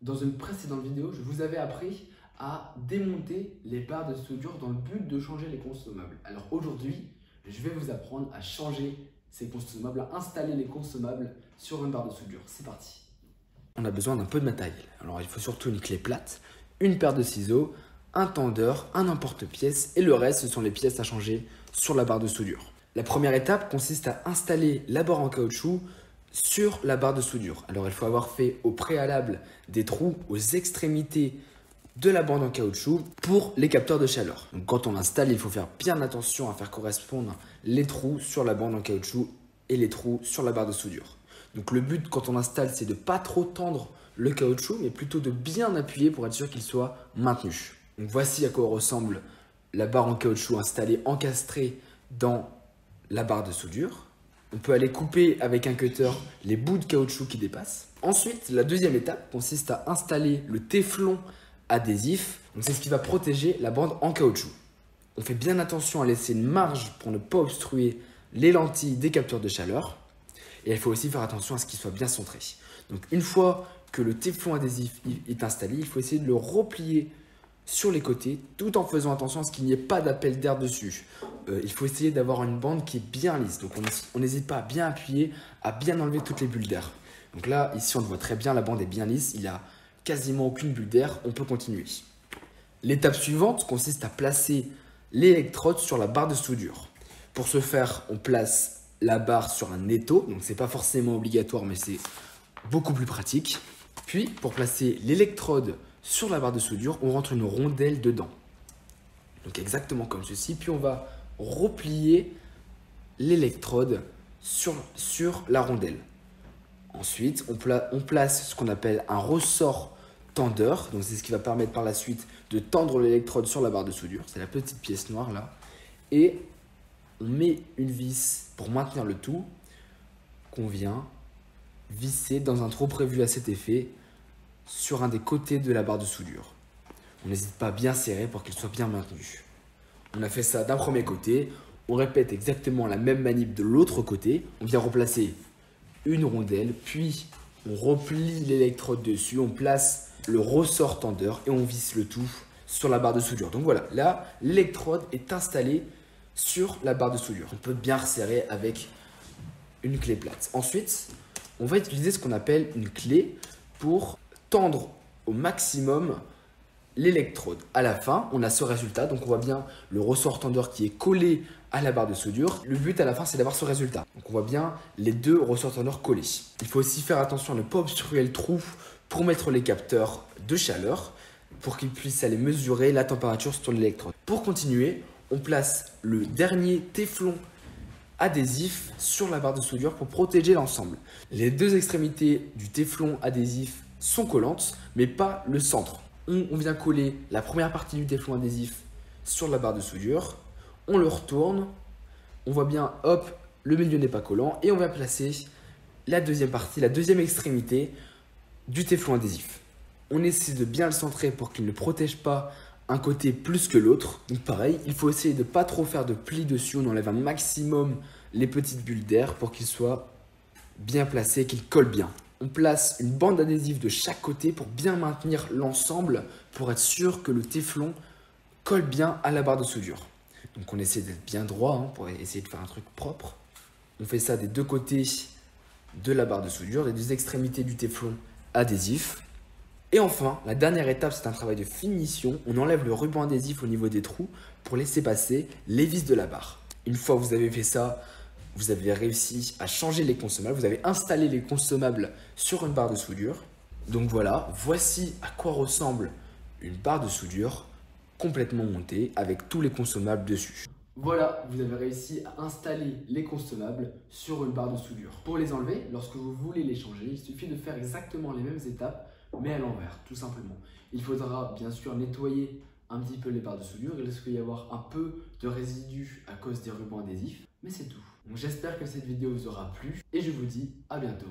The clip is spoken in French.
Dans une précédente vidéo, je vous avais appris à démonter les barres de soudure dans le but de changer les consommables. Alors aujourd'hui, je vais vous apprendre à changer ces consommables, à installer les consommables sur une barre de soudure. C'est parti. On a besoin d'un peu de matériel. Alors il faut surtout une clé plate, une paire de ciseaux, un tendeur, un emporte-pièce et le reste, ce sont les pièces à changer sur la barre de soudure. La première étape consiste à installer la barre en caoutchouc sur la barre de soudure. Alors il faut avoir fait au préalable des trous aux extrémités de la bande en caoutchouc pour les capteurs de chaleur. Donc quand on l'installe, il faut faire bien attention à faire correspondre les trous sur la bande en caoutchouc et les trous sur la barre de soudure. Donc le but quand on installe, c'est de pas trop tendre le caoutchouc, mais plutôt de bien appuyer pour être sûr qu'il soit maintenu. Donc voici à quoi ressemble la barre en caoutchouc installée, encastrée dans la barre de soudure. On peut aller couper avec un cutter les bouts de caoutchouc qui dépassent. Ensuite, la deuxième étape consiste à installer le téflon adhésif. Donc c'est ce qui va protéger la bande en caoutchouc. On fait bien attention à laisser une marge pour ne pas obstruer les lentilles des capteurs de chaleur. Et il faut aussi faire attention à ce qu'il soit bien centré. Donc une fois que le téflon adhésif est installé, il faut essayer de le replier sur les côtés tout en faisant attention à ce qu'il n'y ait pas d'appel d'air dessus. Il faut essayer d'avoir une bande qui est bien lisse. Donc on n'hésite pas à bien appuyer, à bien enlever toutes les bulles d'air. Donc là, ici on le voit très bien, la bande est bien lisse, il n'y a quasiment aucune bulle d'air, on peut continuer. L'étape suivante consiste à placer l'électrode sur la barre de soudure. Pour ce faire, on place la barre sur un étau, donc c'est pas forcément obligatoire mais c'est beaucoup plus pratique. Puis pour placer l'électrode sur la barre de soudure, on rentre une rondelle dedans. Donc exactement comme ceci, puis on va replier l'électrode sur la rondelle. Ensuite, on place ce qu'on appelle un ressort tendeur. Donc c'est ce qui va permettre par la suite de tendre l'électrode sur la barre de soudure. C'est la petite pièce noire là. Et on met une vis pour maintenir le tout qu'on vient visser dans un trou prévu à cet effet sur un des côtés de la barre de soudure. On n'hésite pas à bien serrer pour qu'il soit bien maintenu. On a fait ça d'un premier côté. On répète exactement la même manip de l'autre côté. On vient replacer une rondelle, puis on replie l'électrode dessus, on place le ressort tendeur et on visse le tout sur la barre de soudure. Donc voilà, là, l'électrode est installée sur la barre de soudure. On peut bien resserrer avec une clé plate. Ensuite, on va utiliser ce qu'on appelle une clé pour tendre au maximum l'électrode. À la fin, on a ce résultat. Donc on voit bien le ressort tendeur qui est collé à la barre de soudure. Le but à la fin, c'est d'avoir ce résultat. Donc on voit bien les deux ressorts tendeurs collés. Il faut aussi faire attention à ne pas obstruer le trou pour mettre les capteurs de chaleur pour qu'ils puissent aller mesurer la température sur l'électrode. Pour continuer, on place le dernier téflon adhésif sur la barre de soudure pour protéger l'ensemble. Les deux extrémités du téflon adhésif sont collantes, mais pas le centre. On vient coller la première partie du téflon adhésif sur la barre de soudure, on le retourne, on voit bien, hop, le milieu n'est pas collant et on va placer la deuxième partie, la deuxième extrémité du téflon adhésif. On essaie de bien le centrer pour qu'il ne protège pas un côté plus que l'autre. Donc pareil, il faut essayer de ne pas trop faire de plis dessus, on enlève un maximum les petites bulles d'air pour qu'il soit bien placé, qu'il colle bien. On place une bande adhésive de chaque côté pour bien maintenir l'ensemble, pour être sûr que le téflon colle bien à la barre de soudure. Donc on essaie d'être bien droit pour essayer de faire un truc propre. On fait ça des deux côtés de la barre de soudure, des deux extrémités du téflon adhésif. Et enfin, la dernière étape, c'est un travail de finition. On enlève le ruban adhésif au niveau des trous pour laisser passer les vis de la barre. Une fois que vous avez fait ça, vous avez réussi à changer les consommables, vous avez installé les consommables sur une barre de soudure. Donc voilà, voici à quoi ressemble une barre de soudure complètement montée avec tous les consommables dessus. Voilà, vous avez réussi à installer les consommables sur une barre de soudure. Pour les enlever, lorsque vous voulez les changer, il suffit de faire exactement les mêmes étapes, mais à l'envers, tout simplement. Il faudra bien sûr nettoyer un petit peu les barres de soudure. Il risque d'y avoir un peu de résidus à cause des rubans adhésifs, mais c'est tout. Donc j'espère que cette vidéo vous aura plu et je vous dis à bientôt.